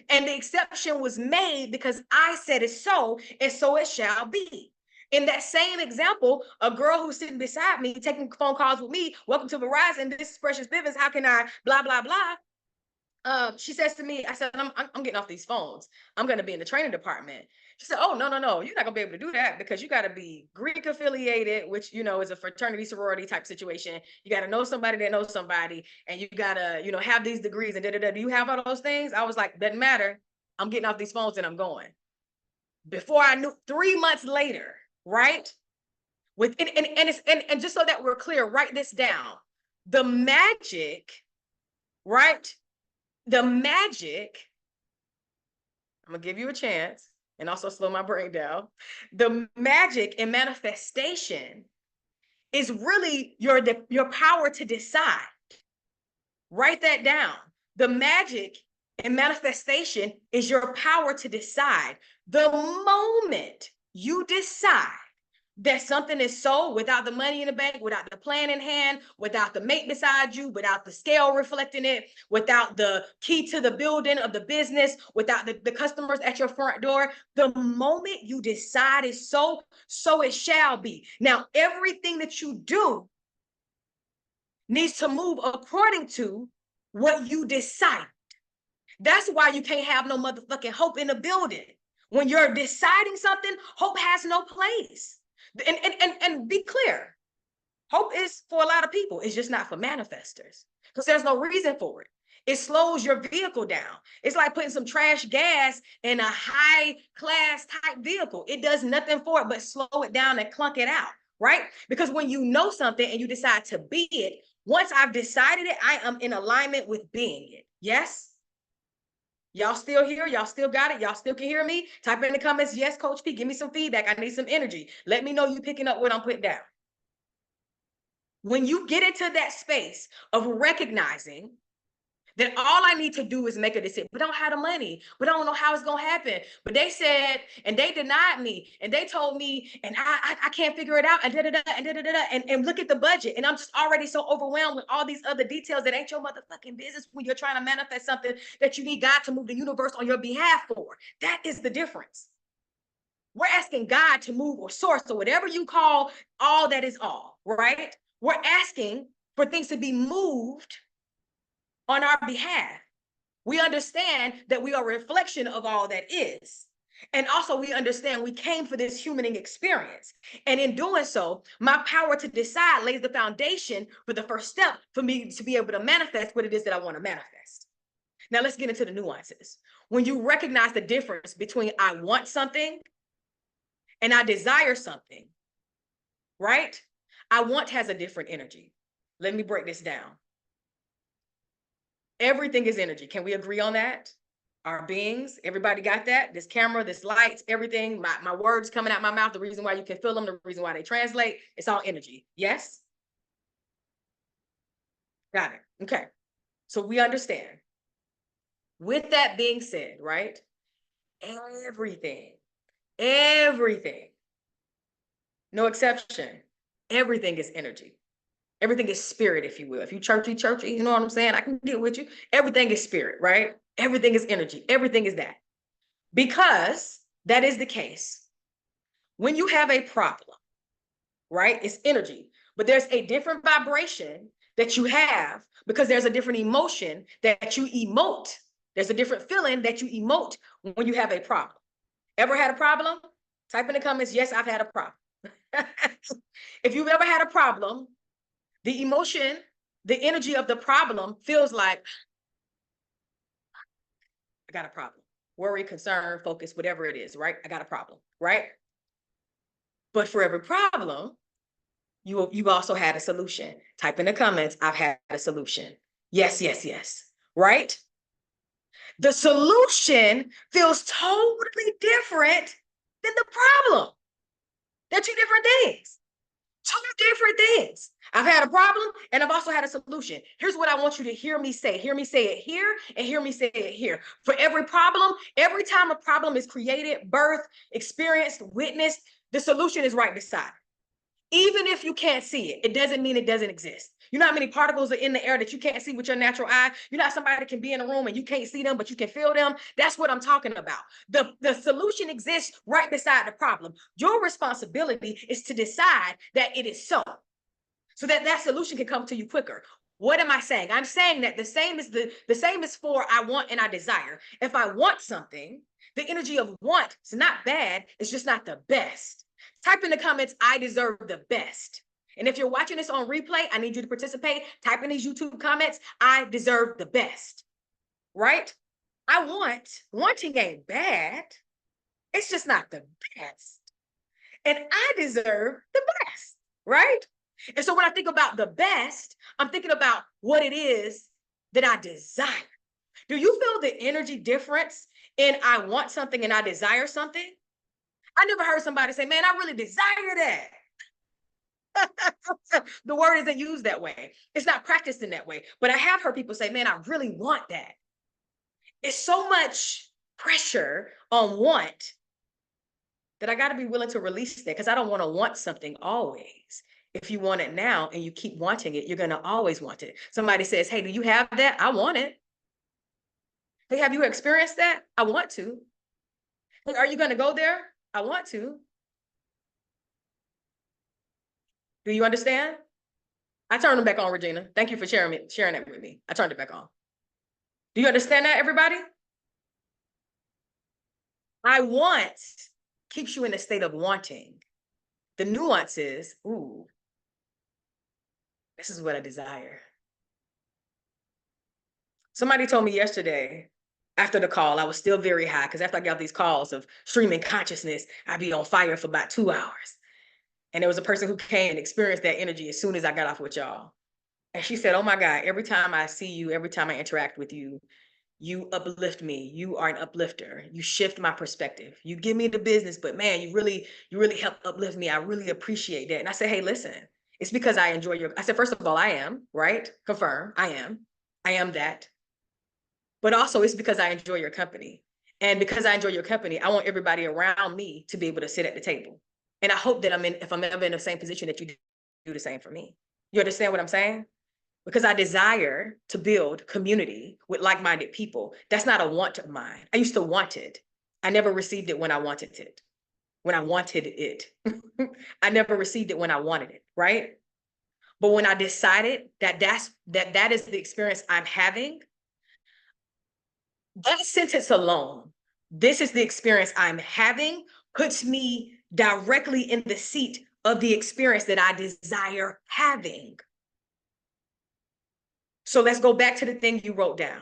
And the exception was made because I said it so, and so it shall be. In that same example, a girl who's sitting beside me, taking phone calls with me, welcome to Verizon, this is Precious Bivens, how can I, blah, blah, blah. She says to me, I said, I'm getting off these phones. I'm going to be in the training department. She said, oh, no, you're not gonna be able to do that because you got to be Greek affiliated, which, is a fraternity sorority type situation. You got to know somebody that knows somebody, and you got to, have these degrees and da-da-da. Do you have all those things? I was like, doesn't matter. I'm getting off these phones and I'm going. Before I knew, 3 months later, right? And just so that we're clear, write this down. The magic, right? The magic, I'm gonna give you a chance and also slow my brain down. The magic and manifestation is really your power to decide. Write that down. The magic and manifestation is your power to decide. The moment you decide that something is so, without the money in the bank, without the plan in hand, without the mate beside you, without the scale reflecting it, without the key to the building of the business, without the customers at your front door, the moment you decide is so, so it shall be. Now, everything that you do needs to move according to what you decide. That's why you can't have no motherfucking hope in the building. When you're deciding something, hope has no place. And be clear, hope is for a lot of people. It's just not for manifestors because there's no reason for it. It slows your vehicle down. It's like putting some trash gas in a high class type vehicle. It does nothing for it but slow it down and clunk it out, right? Because when you know something and you decide to be it, once I've decided it, I am in alignment with being it. Yes? Y'all still here? Y'all still got it? Y'all still can hear me? Type in the comments, yes, Coach P, give me some feedback. I need some energy. Let me know you picking up what I'm putting down. When you get into that space of recognizing that all I need to do is make a decision, but I don't have the money, but I don't know how it's going to happen. But they said, and they denied me, and they told me, and I can't figure it out, and da-da-da, and da-da-da, and look at the budget. And I'm just already so overwhelmed with all these other details that ain't your motherfucking business when you're trying to manifest something that you need God to move the universe on your behalf for. That is the difference. We're asking God to move, or source, or whatever you call all that is all, right? We're asking for things to be moved on our behalf. We understand that we are a reflection of all that is. And also we understand we came for this humaning experience. And in doing so, my power to decide lays the foundation for the first step for me to be able to manifest what it is that I want to manifest. Now let's get into the nuances. When you recognize the difference between I want something and I desire something, right? I want has a different energy. Let me break this down. Everything is energy. Can we agree on that? Our beings, everybody got that? This camera, this lights, everything, my words coming out my mouth, the reason why you can feel them, the reason why they translate, it's all energy. Yes? Got it. Okay. So we understand. With that being said, right? Everything, no exception, everything is energy. Everything is spirit, if you will. If you churchy, you know what I'm saying? I can get with you. Everything is spirit, right? Everything is energy. Everything is that. Because that is the case. When you have a problem, right? It's energy, but there's a different vibration that you have because there's a different emotion that you emote. There's a different feeling that you emote when you have a problem. Ever had a problem? Type in the comments, yes, I've had a problem. If you've ever had a problem, the emotion, the energy of the problem feels like, I got a problem. Worry, concern, focus, whatever it is, right? I got a problem, right? But for every problem, you also had a solution. Type in the comments, I've had a solution. Yes, yes, yes, right? The solution feels totally different than the problem. They're two different things. Two different things. I've had a problem and I've also had a solution. Here's what I want you to hear me say. Hear me say it here and hear me say it here. For every problem, every time a problem is created, birthed, experienced, witnessed, the solution is right beside it. Even if you can't see it, it doesn't mean it doesn't exist. You know how many particles are in the air that you can't see with your natural eye? You know how somebody can be in a room and you can't see them, but you can feel them? That's what I'm talking about. The solution exists right beside the problem. Your responsibility is to decide that it is so that that solution can come to you quicker. What am I saying? I'm saying that the same is for I want and I desire. If I want something, the energy of want is not bad, it's just not the best. Type in the comments, I deserve the best. And if you're watching this on replay, I need you to participate. Type in these YouTube comments, I deserve the best, right? Wanting ain't bad. It's just not the best. And I deserve the best, right? And so when I think about the best, I'm thinking about what it is that I desire. Do you feel the energy difference in I want something and I desire something? I never heard somebody say, man, I really desire that. The word isn't used that way. It's not practiced in that way. But I have heard people say, man, I really want that. It's so much pressure on want that I got to be willing to release that because I don't want to want something always. If you want it now and you keep wanting it, you're going to always want it. Somebody says, hey, do you have that? I want it. Hey, have you experienced that? I want to. Hey, are you going to go there? I want to. Do you understand? I turned them back on, Regina. Thank you for sharing that with me. I turned it back on. Do you understand that, everybody? I want keeps you in a state of wanting. The nuance is, ooh, this is what I desire. Somebody told me yesterday after the call, I was still very high because after I got these calls of streaming consciousness, I'd be on fire for about 2 hours. And there was a person who came and experienced that energy as soon as I got off with y'all. And she said, oh my God, every time I see you, every time I interact with you, you uplift me. You are an uplifter. You shift my perspective. You give me the business, but man, you really help uplift me. I really appreciate that. And I said, hey, listen, it's because I enjoy I said, first of all, I am, right? Confirm, I am that. But also it's because I enjoy your company. And because I enjoy your company, I want everybody around me to be able to sit at the table. And I hope that if I'm ever in the same position, that you do the same for me. You understand what I'm saying? Because I desire to build community with like-minded people. That's not a want of mine. I used to want it. I never received it when I wanted it. When I wanted it. I never received it when I wanted it, right? But when I decided that that is the experience I'm having, that sentence alone, this is the experience I'm having, puts me directly in the seat of the experience that I desire having. So let's go back to the thing you wrote down.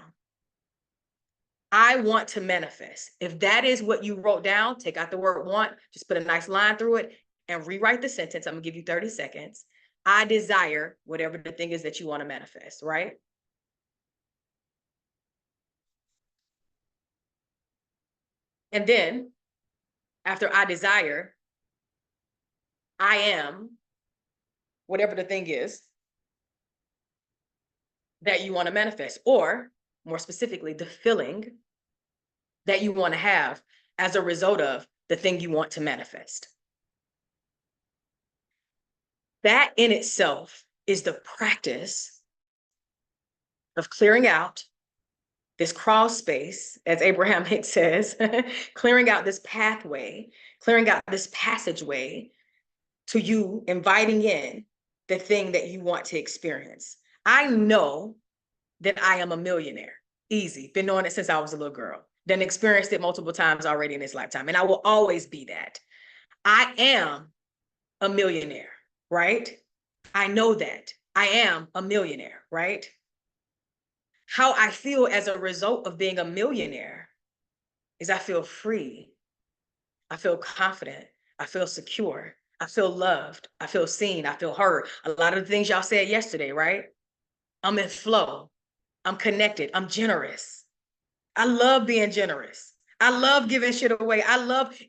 I want to manifest. If that is what you wrote down, take out the word want, just put a nice line through it and rewrite the sentence. I'm gonna give you 30 seconds. I desire whatever the thing is that you want to manifest, right? And then after I desire, I am whatever the thing is that you want to manifest, or more specifically, the feeling that you want to have as a result of the thing you want to manifest. That in itself is the practice of clearing out this crawl space, as Abraham Hicks says, clearing out this pathway, clearing out this passageway to you inviting in the thing that you want to experience. I know that I am a millionaire. Easy. Been knowing it since I was a little girl. Then experienced it multiple times already in this lifetime. And I will always be that. I am a millionaire, right? I know that. I am a millionaire, right? How I feel as a result of being a millionaire is I feel free. I feel confident. I feel secure. I feel loved. I feel seen. I feel heard. A lot of the things y'all said yesterday, right? I'm in flow. I'm connected. I'm generous. I love being generous. I love giving shit away.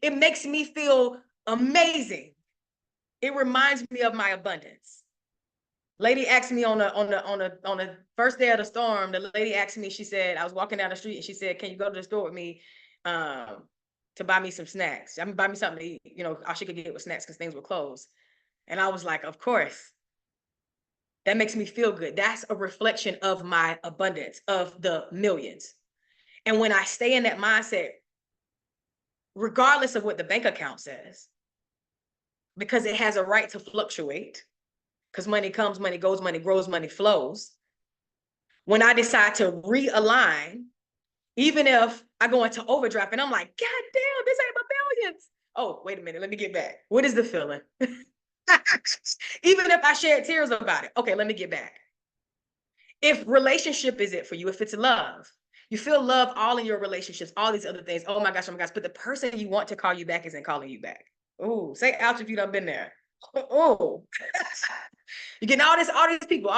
It makes me feel amazing. It reminds me of my abundance. Lady asked me on the first day of the storm, the lady asked me, she said, I was walking down the street and she said, can you go to the store with me to buy me some snacks? I mean, buy me something to eat. You know, all she could get was snacks because things were closed. And I was like, of course. That makes me feel good. That's a reflection of my abundance, of the millions. And when I stay in that mindset, regardless of what the bank account says, because it has a right to fluctuate, because money comes, money goes, money grows, money flows. When I decide to realign, even if I go into overdraft and I'm like, God damn, this ain't my billions. Oh, wait a minute, let me get back. What is the feeling? Even if I shed tears about it. Okay, let me get back. If relationship is it for you, if it's love, you feel love all in your relationships, all these other things. Oh my gosh, but the person you want to call you back isn't calling you back. Oh, say ouch if you done been there. Oh, you're getting all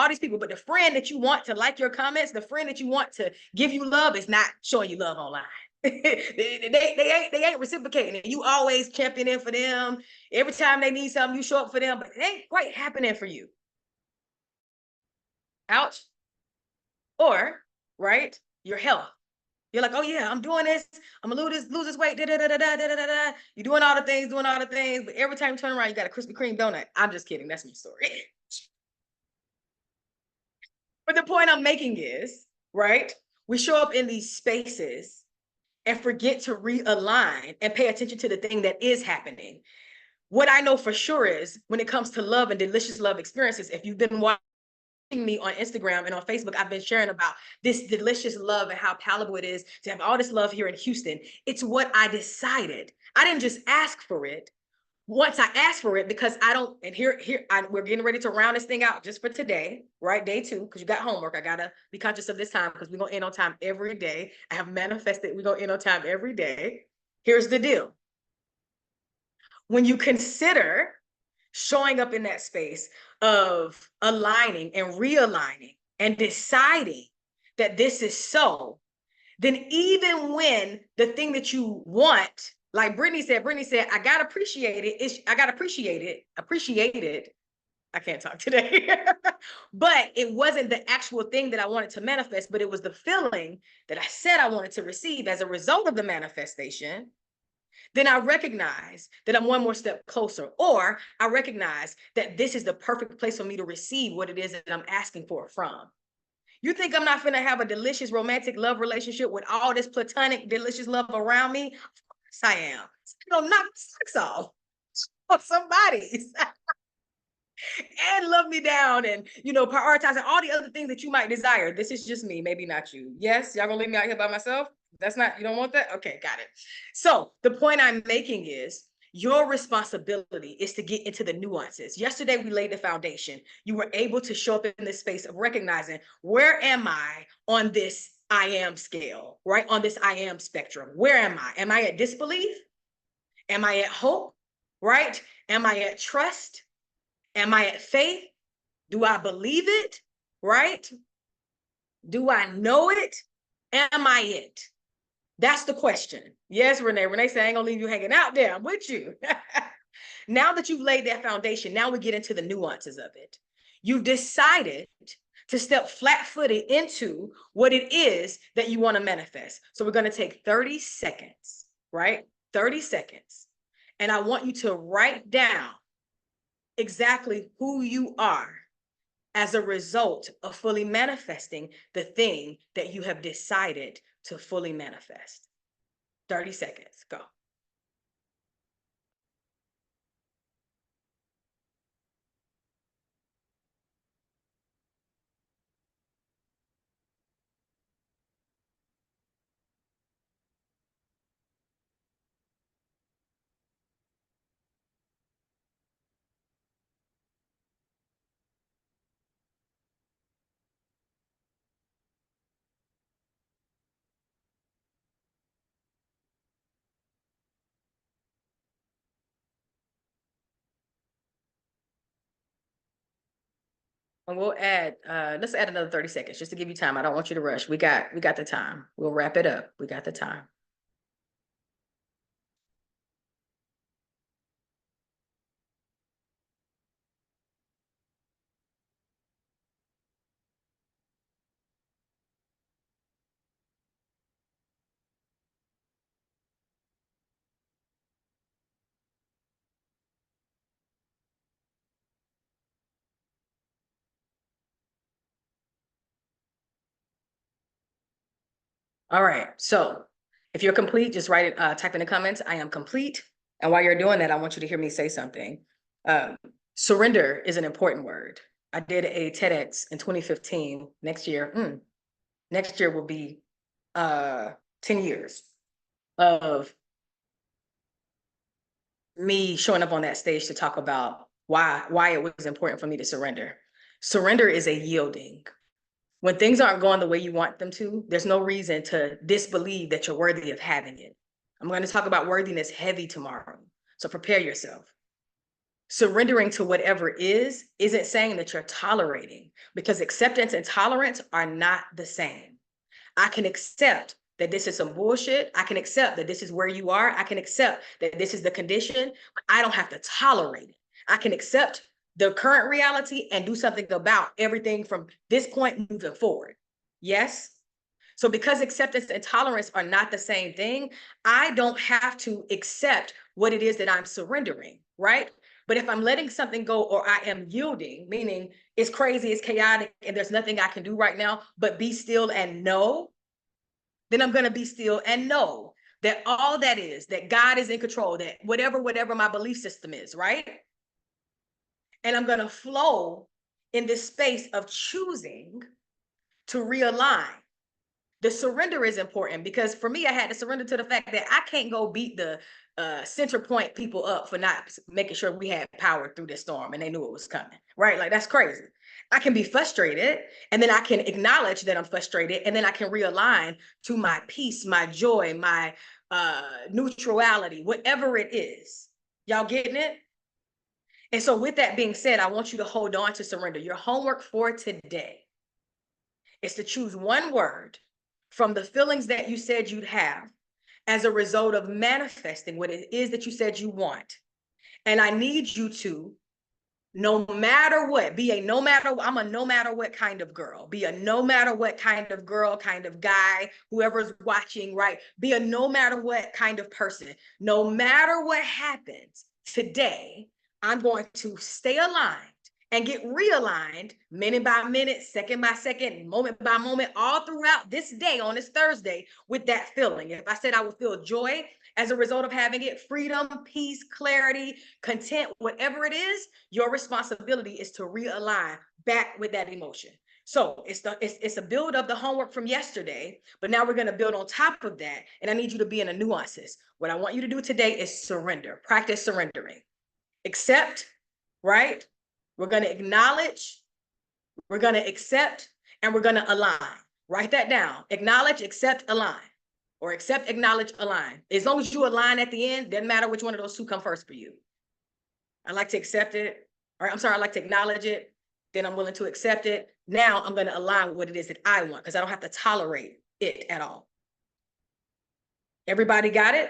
these people, but the friend that you want to like your comments, the friend that you want to give you love is not showing you love online. they ain't reciprocating it. You always championing for them. Every time they need something, you show up for them, but it ain't quite happening for you. Ouch. Or, right, your health. You're like, oh yeah, I'm doing this. I'm gonna lose this weight. Da, da, da, da, da, da, da. You're doing all the things, but every time you turn around, you got a Krispy Kreme donut. I'm just kidding. That's my story. But the point I'm making is, right, we show up in these spaces and forget to realign and pay attention to the thing that is happening. What I know for sure is when it comes to love and delicious love experiences, if you've been watching me on Instagram and on Facebook, I've been sharing about this delicious love and how palatable it is to have all this love here in Houston. It's what I decided. I didn't just ask for it. Once I asked for it, because I don't, and we're getting ready to round this thing out just for today, right? Day 2, because you got homework. I gotta be conscious of this time because we're gonna end on time every day. I have manifested we're gonna end on time every day. Here's the deal. When you consider showing up in that space of aligning and realigning and deciding that this is so, then even when the thing that you want, like Brittany said, I got to appreciate it. I got to appreciate it. I can't talk today, but it wasn't the actual thing that I wanted to manifest, but it was the feeling that I said I wanted to receive as a result of the manifestation. Then I recognize that I'm one more step closer, or I recognize that this is the perfect place for me to receive what it is that I'm asking for it from. You think I'm not gonna have a delicious romantic love relationship with all this platonic delicious love around me? Of course I am. I'm gonna knock the socks off of somebody's and love me down and prioritizing all the other things that you might desire. This is just me, maybe not you. Yes, y'all gonna leave me out here by myself? That's not, you don't want that? Okay, got it. So the point I'm making is your responsibility is to get into the nuances. Yesterday, we laid the foundation. You were able to show up in this space of recognizing, where am I on this I am scale, right? On this I am spectrum. Where am I? Am I at disbelief? Am I at hope, right? Am I at trust? Am I at faith? Do I believe it, right? Do I know it? Am I it? That's the question. Yes, Renee. Renee said, I ain't gonna leave you hanging out there. I'm with you. Now that you've laid that foundation, now we get into the nuances of it. You've decided to step flat-footed into what it is that you want to manifest. So we're going to take 30 seconds, right? 30 seconds. And I want you to write down exactly who you are as a result of fully manifesting the thing that you have decided to fully manifest. 30 seconds, go. And we'll add, let's add another 30 seconds just to give you time. I don't want you to rush. We got the time. We'll wrap it up. We got the time. All right, so if you're complete, just write it, type in the comments, I am complete. And while you're doing that, I want you to hear me say something. Surrender is an important word. I did a TEDx in 2015. Next year will be 10 years of me showing up on that stage to talk about why it was important for me to surrender. Surrender is a yielding. When things aren't going the way you want them to, there's no reason to disbelieve that you're worthy of having it. I'm going to talk about worthiness heavy tomorrow, so prepare yourself. Surrendering to whatever isn't saying that you're tolerating, because acceptance and tolerance are not the same. I can accept that this is some bullshit. I can accept that this is where you are. I can accept that this is the condition. I don't have to tolerate it. I can accept the current reality and do something about everything from this point moving forward. Yes? So because acceptance and tolerance are not the same thing, I don't have to accept what it is that I'm surrendering, right? But if I'm letting something go or I am yielding, meaning it's crazy, it's chaotic, and there's nothing I can do right now, but be still and know, then I'm going to be still and know that all that is, that God is in control, that whatever my belief system is, right? And I'm going to flow in this space of choosing to realign. The surrender is important because for me, I had to surrender to the fact that I can't go beat the center point people up for not making sure we had power through this storm and they knew it was coming, right? Like, that's crazy. I can be frustrated and then I can acknowledge that I'm frustrated and then I can realign to my peace, my joy, my neutrality, whatever it is. Y'all getting it? And so with that being said, I want you to hold on to surrender. Your homework for today is to choose one word from the feelings that you said you'd have as a result of manifesting what it is that you said you want. And I need you to, no matter what, I'm a no matter what kind of girl, be a no matter what kind of girl, kind of guy, whoever's watching, right? Be a no matter what kind of person. No matter what happens today, I'm going to stay aligned and get realigned minute by minute, second by second, moment by moment, all throughout this day on this Thursday with that feeling. If I said I would feel joy as a result of having it, freedom, peace, clarity, content, whatever it is, your responsibility is to realign back with that emotion. So it's a build of the homework from yesterday, but now we're going to build on top of that. And I need you to be in the nuances. What I want you to do today is surrender, practice surrendering. Accept, right? We're going to acknowledge, we're going to accept, and we're going to align. Write that down. Acknowledge, accept, align. Or accept, acknowledge, align. As long as you align at the end, doesn't matter which one of those two come first for you. I like to accept it, or I'm sorry, I like to acknowledge it. Then I'm willing to accept it. Now I'm going to align with what it is that I want because I don't have to tolerate it at all. Everybody got it?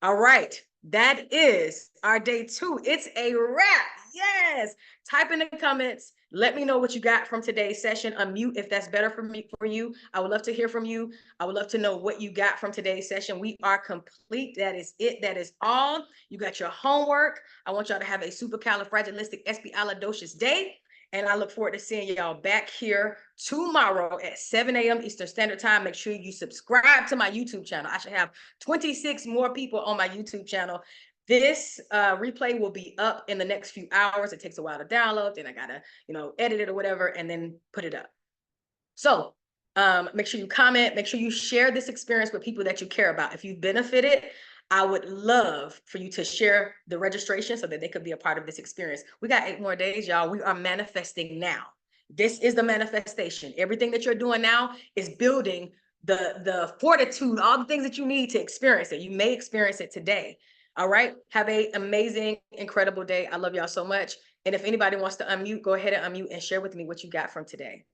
All right. That is our day 2. It's a wrap. Yes. Type in the comments. Let me know what you got from today's session. Unmute if that's better for you. I would love to hear from you. I would love to know what you got from today's session. We are complete. That is it. That is all. You got your homework. I want y'all to have a supercalifragilisticexpialidocious day. And I look forward to seeing y'all back here tomorrow at 7 a.m. Eastern Standard Time. Make sure you subscribe to my YouTube channel. I should have 26 more people on my YouTube channel. This replay will be up in the next few hours. It takes a while to download, then I gotta, edit it or whatever, and then put it up. So make sure you comment, make sure you share this experience with people that you care about. If you benefited, I would love for you to share the registration so that they could be a part of this experience. We got 8 more days, y'all. We are manifesting now. This is the manifestation. Everything that you're doing now is building the fortitude, all the things that you need to experience it. You may experience it today. All right. Have an amazing, incredible day. I love y'all so much. And if anybody wants to unmute, go ahead and unmute and share with me what you got from today.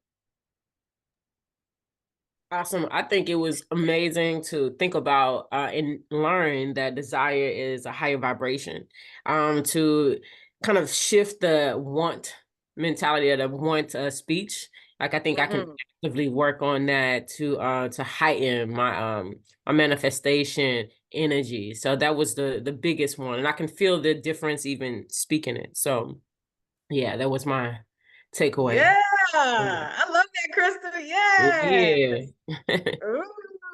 Awesome. I think it was amazing to think about and learn that desire is a higher vibration. To kind of shift the want mentality of the want speech. Like I think I can actively work on that to heighten my manifestation energy. So that was the biggest one, and I can feel the difference even speaking it. So yeah, that was my takeaway. Yeah, I love that, Crystal. Yes. Yeah. Ooh,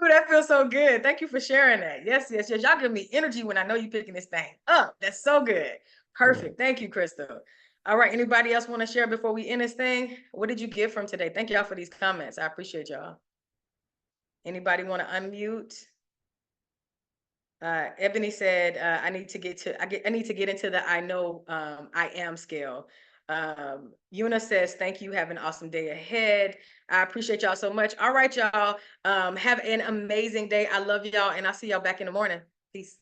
that feels so good. Thank you for sharing that. Yes, yes, yes. Y'all give me energy when I know you picking this thing up. That's so good. Perfect. Thank you, Crystal. All right. Anybody else want to share before we end this thing? What did you get from today? Thank y'all for these comments. I appreciate y'all. Anybody want to unmute? Ebony said, I need to get into the I know I am scale. Yuna says, thank you. Have an awesome day ahead. I appreciate y'all so much. All right, y'all. Have an amazing day. I love y'all, and I'll see y'all back in the morning. Peace.